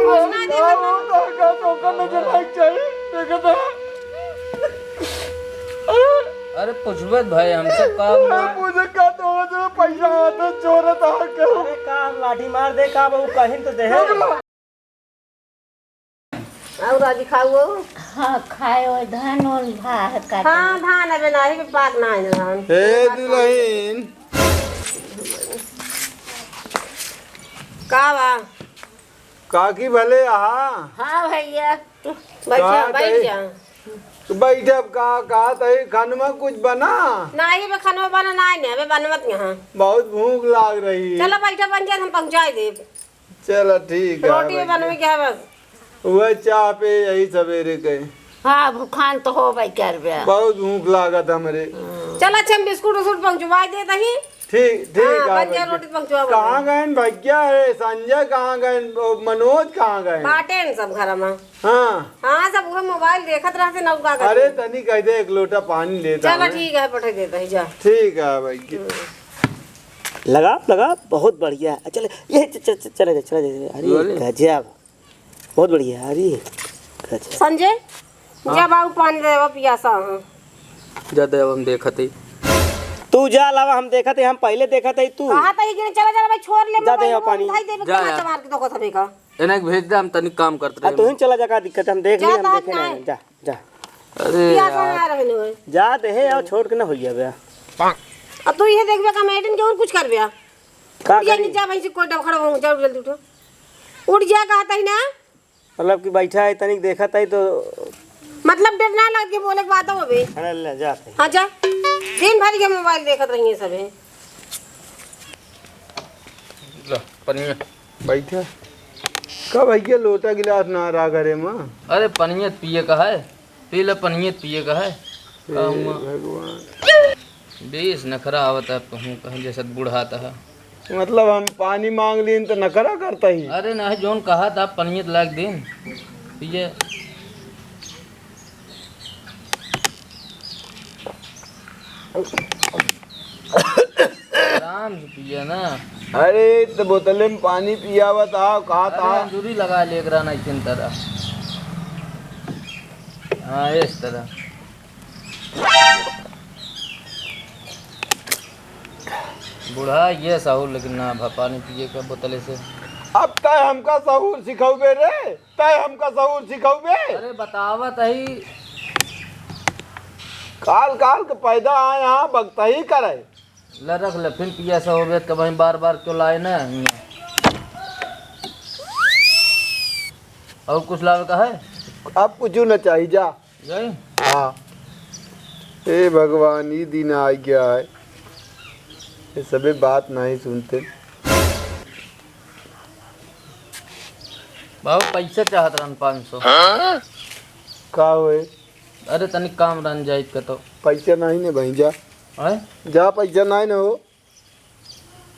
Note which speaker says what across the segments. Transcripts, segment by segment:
Speaker 1: सुनाई दे
Speaker 2: तो नजर लाग चाहिए देखा था।
Speaker 3: अरे पुष्पत भाई हमसे काम
Speaker 2: मुझे का तो पैसा आता चोर था।
Speaker 4: अरे का लाठी मार दे का वो कहीं तो दे
Speaker 1: और आज खाओ।
Speaker 5: हाँ खाए धान और भात का।
Speaker 1: हाँ धान अबे नहीं पाक ना है धान।
Speaker 2: हे दुल्हन
Speaker 1: का बा
Speaker 2: काकी भले आहा।
Speaker 5: हाँ भैया
Speaker 1: बैठ जा।
Speaker 2: तो बैठे अब का तई खाना कुछ बना
Speaker 1: नहीं बे खाना बना नहीं अबे बनवत यहाँ।
Speaker 2: बहुत भूख लाग रही है।
Speaker 1: चलो बैठो बन जा हम पहुँचाई दे।
Speaker 2: चलो ठीक है।
Speaker 1: रोटी बनवे क्या बस
Speaker 2: वह चाह पे यही सवेरे के।
Speaker 5: हाँ भूखान तो हो भाई कर बे।
Speaker 2: बहुत भूख लागत हमरे।
Speaker 1: चलो अच्छा बिस्कुट उस्कुट पहुँचवाई दे दही।
Speaker 2: ठीक
Speaker 1: बन जा रोटी पहुँचवा।
Speaker 2: कहाँ गए भैया है संजय कहाँ गए मनोज कहाँ गए
Speaker 1: बाटे न सब घर में।
Speaker 2: हाँ
Speaker 1: हाँ सब वो मोबाइल देखत रहते नौका कर।
Speaker 2: अरे तनी कह दे एक लोटा पानी लेता
Speaker 1: चलो ठीक है पठा देता है जा।
Speaker 2: ठीक है भैया
Speaker 4: लगा बहुत बढ़िया। चले ये चले अरे गजब बहुत बढ़िया। अरे गजब
Speaker 1: संजय जा बाबू पानी दे पियासा हूँ।
Speaker 3: ज्यादा हम देखते
Speaker 4: तू जा लावा हम देखा थे हम पहले देखा थे तू
Speaker 1: कहाँ तक कि चला जा भाई छोड़ ले
Speaker 4: जा दे पानी
Speaker 3: जा यार।
Speaker 1: मार के तो को सभी का
Speaker 3: इन्हें भेज दे हम तनिक काम करते
Speaker 4: तू ही चला जा का दिक्कत हम देख लिए हम
Speaker 1: जा
Speaker 4: देखे
Speaker 1: तो
Speaker 4: नहीं जा जा
Speaker 3: अरे
Speaker 1: पियासा आ रहे ने
Speaker 4: जा दे और छोड़ के ना होइया बे।
Speaker 1: अब तू ये देखबे का मेडन के और कुछ कर बे
Speaker 4: का
Speaker 1: या नहीं जा भाई से कोई डबखड़ा हो जा जल्दी उठो उठ जा कहता ही ना
Speaker 4: मतलब कि बैठा है तनिक देखा था तो
Speaker 1: मतलब डर ना लग के बोले के बात हो बे।
Speaker 4: अरे ले जाते
Speaker 1: हाँ जा दिन भर के मोबाइल देखत रही है सब है।
Speaker 3: लो पनिया
Speaker 2: बैठा का भैया लोटा गिलास ना रहा घरे में।
Speaker 3: अरे पनियत पिए का है पी ले पनियत पिए का है।
Speaker 2: भगवान
Speaker 3: बीस नखरा आवता है कहीं जैसा बुढ़ाता है।
Speaker 2: मतलब हम पानी मांग ली तो नखरा करता ही।
Speaker 3: अरे नहीं जोन कहा था पनियत लाग दिन पिए। आराम से पिए ना।
Speaker 2: अरे तो बोतले में पानी पिया हुआ था कहा था
Speaker 3: दूरी लगा ले नहीं तीन तरह। हाँ इस तरह बूढ़ा ये साहूर लेकिन ना भा पानी पिए का बोतले से।
Speaker 2: अब तय हमका सहूर सिखाऊबे रे तय हमका सहूर सिखाऊबे।
Speaker 3: अरे बतावत ही
Speaker 2: काल काल के पैदा आए यहाँ बगता ही करे।
Speaker 3: ल रख ले फिर पिया सा हो गया तो वहीं बार बार क्यों लाए ना। और कुछ लावे का है
Speaker 2: अब कुछ न चाहिए जा।
Speaker 3: यही
Speaker 2: हाँ हे भगवान ये दिन आ गया है ये सभी बात नहीं सुनते।
Speaker 3: बाबू पैसे चाहत रहन 500।
Speaker 2: का हुए
Speaker 3: अरे तनिक काम रन जाए का तो
Speaker 2: पैसा नहीं ने भाई जा
Speaker 3: है
Speaker 2: जा पैसा नहीं न हो।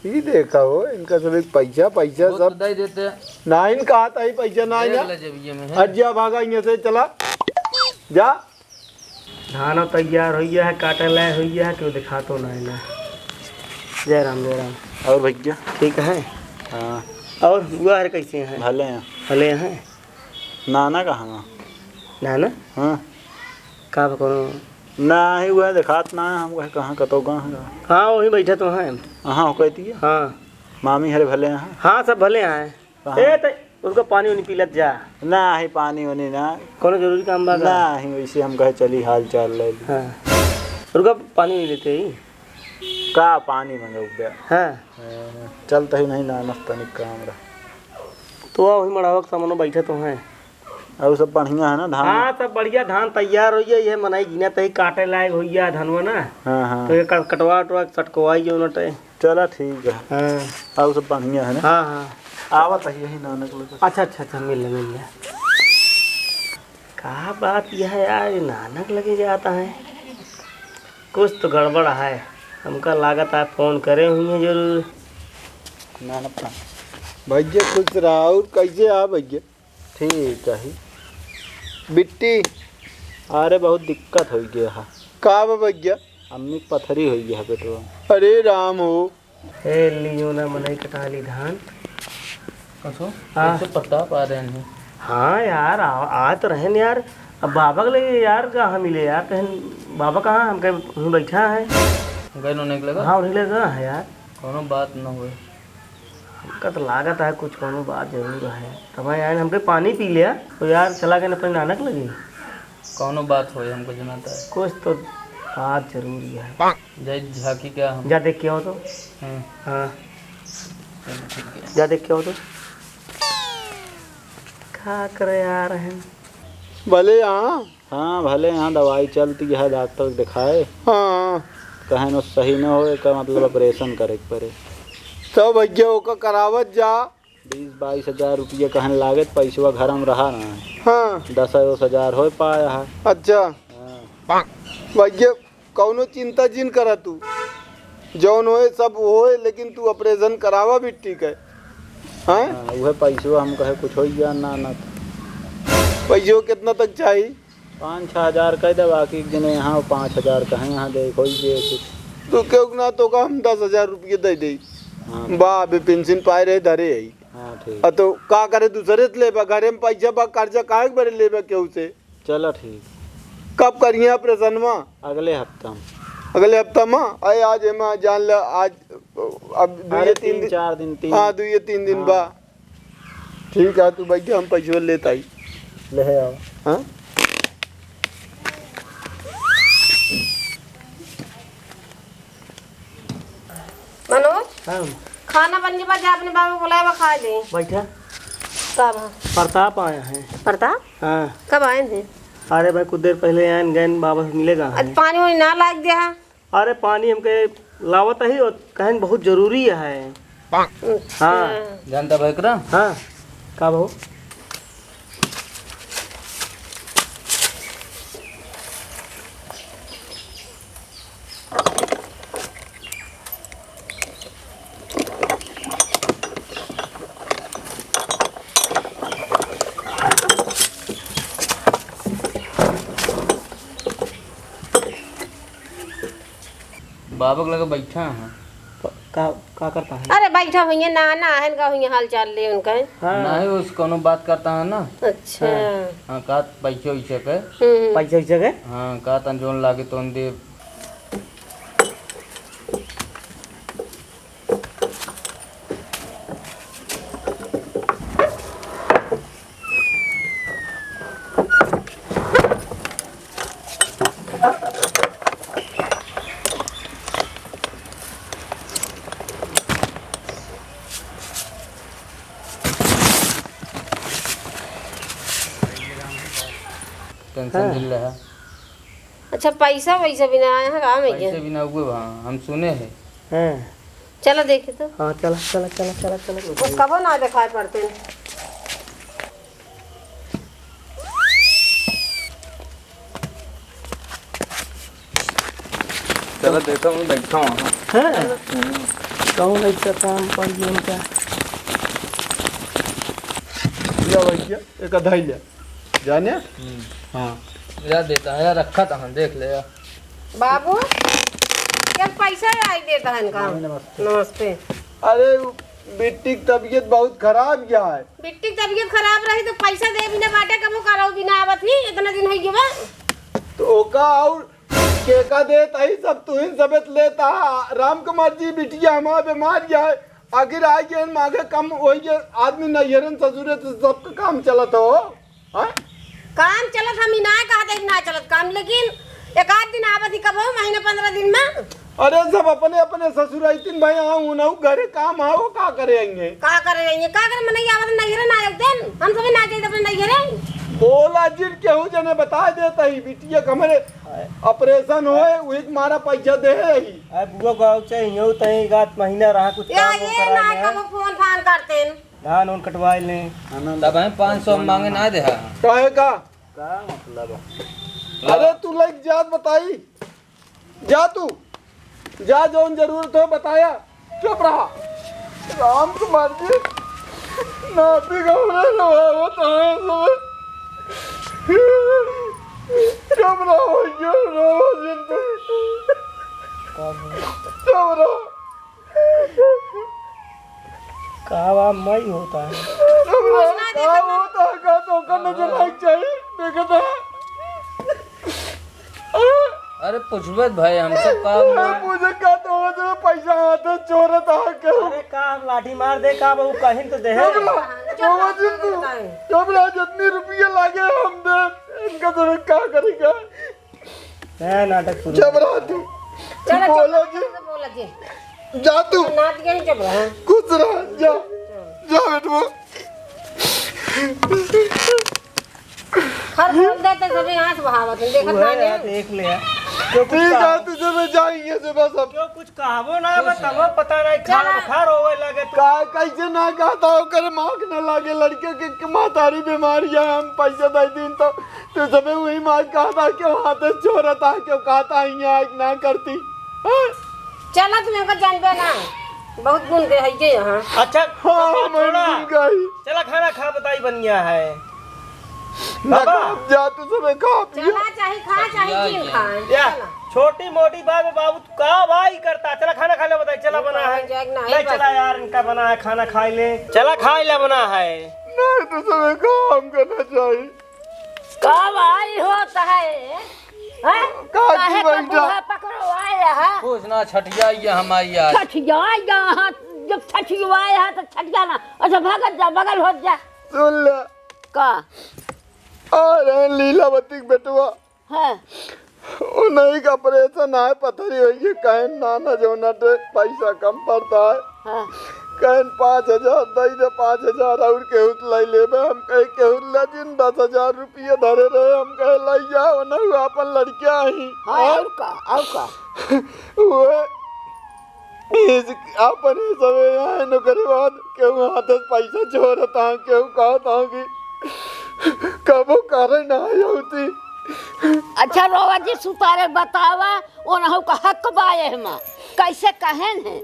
Speaker 2: ये देखा हो इनका सब एक पैसा पैसा
Speaker 3: वो
Speaker 2: सब
Speaker 3: तो दे देते
Speaker 2: नहीं कहा था ही पैसा नहीं
Speaker 3: देख
Speaker 2: जा।
Speaker 3: ले जब ये में है।
Speaker 2: हट जा भागा यहाँ से चला जा।
Speaker 4: धान तैयार हो गया है काटे लाए हो गया है क्यों दिखा तो नहीं ना। जय राम जय राम।
Speaker 2: और भैया
Speaker 4: ठीक है।
Speaker 2: हाँ
Speaker 4: और बुआ है कैसे हैं
Speaker 2: भले हैं।
Speaker 4: भले हैं
Speaker 2: नाना कहाँ
Speaker 4: ना ना
Speaker 2: हाँ
Speaker 4: का करो
Speaker 2: ना ही हुआ दिखात ना हम कहाँ कतो कहाँ।
Speaker 4: हाँ वही बैठे तो हैं।
Speaker 2: हाँ हो कहती है
Speaker 4: हाँ
Speaker 2: मामी हरे भले हैं।
Speaker 4: हाँ सब भले हैं। ए तो उनका पानी वानी पीलत जा
Speaker 2: ना ही पानी वानी ना
Speaker 4: कोनो जरूरी काम बा
Speaker 2: ना ही वैसे हम कहे चली हाल चाल ले ली।
Speaker 4: हाँ उनका पानी नहीं लेते ही
Speaker 2: का पानी मंगा गया
Speaker 4: हाँ
Speaker 2: चलता ही नहीं ना नस्ता नहीं काम रहा
Speaker 4: तो वही मड़ावा के सामने बैठे तो हैं।
Speaker 2: और सब बढ़िया है ना धान।
Speaker 4: हाँ सब बढ़िया धान तैयार हो गया ये मनाई गिना तही काटे लायक हो गया धनवा ना।
Speaker 2: हाँ हाँ
Speaker 4: तो ये कटवा वटवा सटकवाई जो नटे।
Speaker 2: चला ठीक है।
Speaker 4: हाँ
Speaker 2: और सब बढ़िया है ना।
Speaker 4: हाँ हाँ
Speaker 2: आवत है यही नानक लोग।
Speaker 4: अच्छा मिल ले कहा बात यह है यार नानक लगे जाता है कुछ तो गड़बड़ है हमका लागत है फोन करे हुई है जरूर।
Speaker 2: नानक भैया खुश रहा और कैसे आ भैया ठीक है। बिट्टी
Speaker 4: अरे बहुत दिक्कत हो गया है
Speaker 2: का भैया
Speaker 4: अम्मी पथरी हो गया बेटो।
Speaker 2: अरे राम हो
Speaker 4: हे लियो ना मनई कटा ली धान
Speaker 3: कसो
Speaker 4: हाँ।
Speaker 3: कैसे पता पा रहे हैं?
Speaker 4: हाँ यार आ तो रहे न यार। अब बाबा के लिए यार कहाँ मिले यार, कहीं बाबा कहाँ हम कहीं वहीं बैठा है।
Speaker 3: गए होने के लगा?
Speaker 4: हाँ उन्हीं लगा है यार।
Speaker 3: कोनो बात न हुए।
Speaker 4: हमका तो लागत है कुछ कोनो बात जरूर है। तब यार हमके पानी पी लिया तो यार चला गया अपनी नानक लगी।
Speaker 3: कोनो बात हो हमको जनाता है।
Speaker 4: कुछ तो बात जरूरी है।
Speaker 3: जय झाकी क्या हम?
Speaker 4: जा देख के आओ तो।
Speaker 3: हाँ,
Speaker 4: हाँ
Speaker 3: चलो ठीक है।
Speaker 4: जा देख के आओ तो। क्या करे यार हम।
Speaker 2: भले यहाँ।
Speaker 6: हाँ भले यहाँ दवाई चलती है, डॉक्टर दिखाए।
Speaker 2: हाँ
Speaker 6: कहें न सही न हो का मतलब ऑपरेशन करे के पड़े।
Speaker 2: तो भैया ओका करावत जा।
Speaker 6: 20-22 हज़ार रुपये कहने लागत, पैसा घर में रहा ना है।
Speaker 2: हाँ
Speaker 6: 10-10 हज़ार हो पाया है।
Speaker 2: अच्छा
Speaker 6: हाँ।
Speaker 2: भैया कौनो चिंता जिन करा तू, जौन होए सब होए, लेकिन तू ऑपरेशन करावा भी ठीक है। हाँ
Speaker 6: हाँ, वह पैसा हम कहे कुछ हो गया ना
Speaker 2: पैसों कितना तक चाहिए?
Speaker 6: 5-6 हज़ार कह दे, बाकी एक दिन यहाँ 5 हज़ार कहें यहाँ दे हो कुछ।
Speaker 2: तू क्यों ना तो का हम 10,000 रुपये दे दे।
Speaker 6: हाँ
Speaker 2: बा अभी पेंशन पाए रहे धरे है।
Speaker 6: हाँ ठीक।
Speaker 2: तो का करे दूसरे से लेबा, घरे में पैसा बा कर्जा काहे बड़े लेबा केहू से।
Speaker 6: चलो ठीक।
Speaker 2: कब करिए ऑपरेशन में?
Speaker 6: अगले हफ्ता में।
Speaker 2: अगले हफ्ता में? अरे आज एमा जान ल आज अब 2-3 दिन।
Speaker 6: 4 दिन 3।
Speaker 2: हाँ 2-3 दिन बा। ठीक है तू बैठ, हम पैसा लेता ही
Speaker 6: ले आओ।
Speaker 2: हाँ
Speaker 1: मनोज
Speaker 4: हाँ
Speaker 1: खाना बन के जा, अपने बाबू बुलाया खा ले।
Speaker 4: बैठा।
Speaker 1: कब?
Speaker 4: प्रताप आया है।
Speaker 1: प्रताप
Speaker 4: हाँ
Speaker 1: कब आए थे?
Speaker 4: अरे भाई कुछ देर पहले आए गए, बाबा से मिलेगा।
Speaker 1: आज पानी वानी ना लाग दिया?
Speaker 4: अरे पानी हमके लावत ही और कहन बहुत जरूरी है। हाँ
Speaker 3: जानता भाई करा?
Speaker 4: हाँ का बहु
Speaker 3: बाबा के लगा बैठा है।
Speaker 4: का करता है?
Speaker 1: अरे बैठा हुई ना ना है का हुई हाल चाल ले उनका।
Speaker 4: हाँ
Speaker 3: नहीं उस कोनो बात करता है ना।
Speaker 1: अच्छा
Speaker 3: हाँ का पैसे वैसे के।
Speaker 4: पैसा वैसा के।
Speaker 3: हाँ का तन जोन लागे तो दे। टेंशन दिल रहा।
Speaker 1: अच्छा पैसा वैसा भी ना आया है काम है क्या?
Speaker 3: पैसे बिना हुए वहाँ हम सुने हैं।
Speaker 4: हाँ
Speaker 1: चलो देखे तो।
Speaker 4: हाँ चला चला चला चला चला।
Speaker 1: वो कब ना दिखाई पड़ते हैं।
Speaker 3: चलो देखो मैं बैठा हूँ।
Speaker 4: हाँ कौन ऐसा काम पर जीवन का।
Speaker 2: लिया भैया एक अधाई लिया जाने। हाँ
Speaker 3: यार देता है यार, रखा था हम देख ले यार।
Speaker 1: बाबू क्या पैसा आई देता है इनका? नमस्ते।
Speaker 2: अरे बेटी की तबीयत बहुत खराब गया है।
Speaker 1: बिट्टी की तबीयत खराब रही तो पैसा दे बिना बाटे कबो करो बिना आवत ही इतना दिन हो गया।
Speaker 2: तो ओका और केका देता ही सब तू ही सबत लेता। राम कुमार जी बिटिया हमारा बीमार गया है, आखिर आ गए मांगे कम हो गए आदमी नैहरन ससुरे से सबका काम चलत हो। हाँ?
Speaker 1: काम चलत हम ना कहते ना चलत काम, लेकिन एक आध दिन आवत ही कबो महीना 15 दिन में।
Speaker 2: अरे सब अपने अपने ससुर आईतिन भाई आऊँ ना घरे काम आओ का करेंगे।
Speaker 1: का करेंगे का कर मन आवत नैहर ना आते हम सभी ना जाते अपने नैहर।
Speaker 2: बोला जिन केहू जने बता देता ही बिटिया के हमारे ऑपरेशन होए वही मारा पैसा दे ही।
Speaker 4: अरे बुआ गाँव चाहिए हो तई गात महीना रहा कुछ
Speaker 1: या
Speaker 4: काम
Speaker 1: ये ना कबो फोन फान करते हैं।
Speaker 4: धान उन कटवाए ले।
Speaker 3: तब हमें 500 मांगे ना दे।
Speaker 2: काहे का?
Speaker 6: का मतलब?
Speaker 2: अरे तू लाइक जात बताई जा, तू जा जौन जरूरत हो बताया। चुप रहा राम कुमार जी नाती चुप रहो चुप रहो।
Speaker 4: कावा मई होता है।
Speaker 2: का होता है का तो करने जो लायक चाहिए देखा था।
Speaker 3: अरे पूछबे भाई हमसे का
Speaker 2: मुझे का तो पैसा आते चोर था के
Speaker 4: अरे का लाठी मार दे का वो कहीं तो दे
Speaker 2: चबला जितनी रुपये लागे हम दे इनका तो क्या करेगा
Speaker 4: मैं नाटक शुरू
Speaker 2: चबरा तू
Speaker 1: बोला जी
Speaker 2: जा तू
Speaker 1: ना दिया नहीं चल रहा
Speaker 2: कुछ रहा जा जा बेटवा
Speaker 1: हर बोल देते सभी यहाँ से बहावत है देखत ना नहीं
Speaker 4: देख लिया
Speaker 2: ठीक है तुझे मैं जाएंगे से बस अब
Speaker 4: क्यों कुछ कहावो ना बताओ पता नहीं खार होवे लगे तो
Speaker 2: का कैसे ना कहता हो कर मांग न लागे लड़के के मातारी बीमारी है हम पैसे दे दिन तो सबे वही माँ कहता क्यों हाथे चोरता क्यों कहता यहाँ ना करती
Speaker 1: चला तुम्हें का जानबे ना बहुत गुण के है ये यहाँ
Speaker 4: अच्छा
Speaker 2: हाँ मैं गई
Speaker 4: चला खाना खा बताई बनिया है
Speaker 2: बाबा जा तू सबे खा
Speaker 1: चला चाहे खा चाहे जिन खाए
Speaker 4: या छोटी मोटी बात में बाबू तू का भाई करता चला खाना खा ले बताई चला बना है नहीं चला यार इनका बना है खाना खा ले चला खा ले बना है
Speaker 2: नहीं तो सबे काम करना चाहिए
Speaker 5: कब आई होता है काहे का बूढ़ा पकड़ो आया है
Speaker 3: पूछना छठिया ये हमारी यार
Speaker 5: छठिया यहाँ जब छठिया है तो छठिया ना अच्छा भगत जा बगल हो जा
Speaker 2: सुन ले
Speaker 5: का
Speaker 2: अरे लीलावती बेटवा
Speaker 5: है
Speaker 2: वो नहीं का ऑपरेशन है पथरी हुई है कहन नाना जो नटे पैसा कम पड़ता है
Speaker 5: हाँ
Speaker 2: कहन 5,000 दई दे 5,000 और केहुत लाई लेबे हम कहे केहुत ला जिन 10,000 रुपये धरे रहे हम कहे लाई जाओ ना अपन लड़कियां ही
Speaker 5: और का
Speaker 2: वो इस अपन सब यहाँ नौकरी बाद केहू हाथ पैसा छोड़ता केहू कहता कि कबो करे ना होती
Speaker 5: अच्छा रोवा जी सुतारे बतावा वो ना का हक बाए हम कैसे कहन है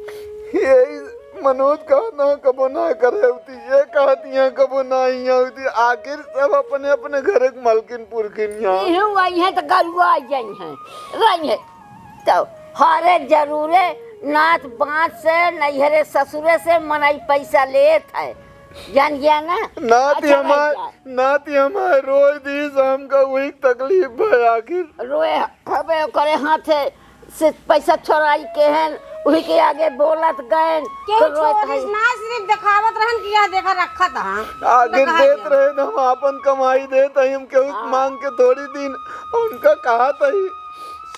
Speaker 2: यही मनोज कहना कबो ना करे होती ये कहती हैं कबो ना ही होती आखिर सब अपने अपने घर के मालकिन पुरखिन यहाँ
Speaker 5: इहु आई है तो गरुआ आई है रही है तो हरे जरूरे नात बात से नैहरे ससुरे से मनाई पैसा लेत है जान गया ना नाती हमारे
Speaker 2: रोज दी शाम का वही तकलीफ है आखिर
Speaker 5: रोए हबे करे हाथे से पैसा छोड़ाई के हैं वही के आगे बोलत गए
Speaker 1: तो रोत है ना सिर्फ दिखावत रहन किया देखा रखा था
Speaker 2: आगे देत रहे ना हम अपन कमाई देते हम केहू मांग के थोड़ी दिन उनका कहा था ही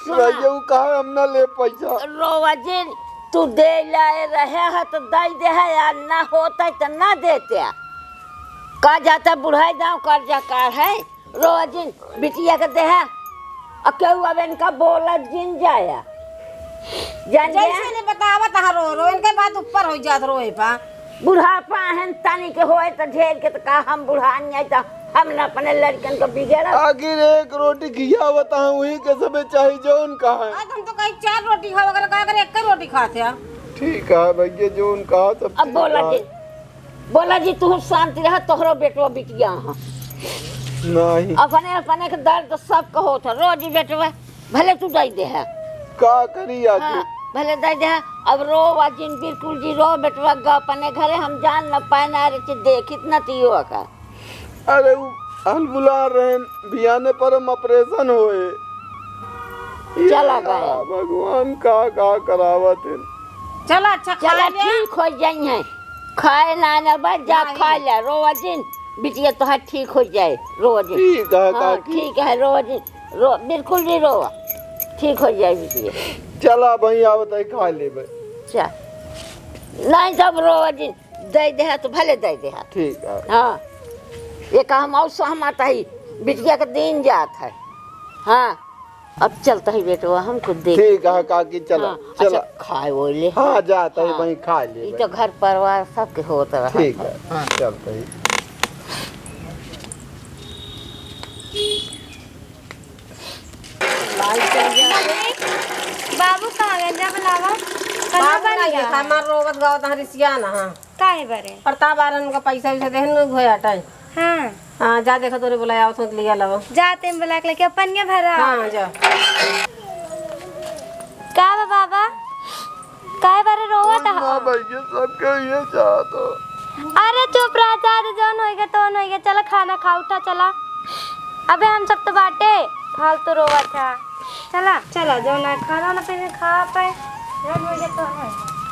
Speaker 2: कहा हम ना ले पैसा
Speaker 5: रोवा जी तू दे लाए रहे है तो दे दे है यार ना होता तो ना देते का जाता बुढ़ाई दाव कर्जा कार है रोजिन बिटिया के दे है और केहू अब इनका बोला जिन जाया जान
Speaker 1: जैसे ने बतावत हा रो इनके बात ऊपर हो जात रोए पा
Speaker 5: बुढ़ापा हन तनी के होए तो ढेर के तो का हम बुढ़ा नहीं तो हम न अपने लड़कन को बिगड़
Speaker 2: आखिर एक रोटी खिया बता वही के सबे चाहिए जो उनका है
Speaker 1: आज हम तो कहीं 4 रोटी खाओ अगर का अगर एक ही रोटी खाते हैं
Speaker 2: ठीक है भैया जो उनका सब
Speaker 5: अब बोला जी तू शांति रह तोहरो बेटवा बिटिया हां
Speaker 2: नहीं
Speaker 5: अपने अपने के दर्द सब को होता रोज बेटवा भले तू दे दे है
Speaker 2: का करी आखिर
Speaker 5: भले दे दे अब रो वाजिन बिल्कुल जी रो बेटवा गा अपने घरे हम जान न पाए ना रे देख इतना तियो का
Speaker 2: अरे हम बुला रहे बियाने पर हम ऑपरेशन होए
Speaker 5: चला गए
Speaker 2: भगवान का करावत है
Speaker 1: चला अच्छा
Speaker 5: चला ठीक हो जाई है खाए ना ना बस जा खा ले रोजिन बिटिया तो है ठीक हो जाए रोजिन
Speaker 2: ठीक है काकी
Speaker 5: ठीक है रोजिन रो बिल्कुल नहीं रो ठीक हो जाए बिटिया
Speaker 2: चला भाई आवत है खा ले भाई
Speaker 5: चल नहीं जब रोजिन दे दे तो भले दे दे
Speaker 2: ठीक है
Speaker 5: हाँ ये काम और सहमत है बिटिया का दिन जात है हाँ अब चलता है बेटवा हमको देख
Speaker 2: ठीक है काकी चला
Speaker 5: हाँ,
Speaker 2: चला
Speaker 5: अच्छा खाए वो ले
Speaker 2: हाँ जाता है वहीं खा ले
Speaker 5: तो घर परिवार सबके होता रहा
Speaker 2: ठीक है हाँ चलता है
Speaker 7: बाबू कहाँ गए जा बुलावा कहाँ बन गया
Speaker 1: हमार रोवत गावत हरिसिया ना हां
Speaker 7: काहे बरे
Speaker 1: प्रताप आरन का पैसा वैसे देहन घोया हटाई
Speaker 7: हाँ
Speaker 1: हां जा देखा तोरे बुलाया तो लिया लव
Speaker 7: जाते हैं बुला के लेके पनिया भरा
Speaker 1: हां जा
Speaker 7: का बाबा काहे बारे रोवा था
Speaker 2: भैया सबके ये चाहतो
Speaker 7: अरे चुप रहा चाहे जौन होएगा तो होएगा। चला खाना खा उठा चला। अबे हम सब तो बाटे फालतू रोवा था। चला चला जो ना खाना ना पीने खा पाए जौन होएगा तो होएगा।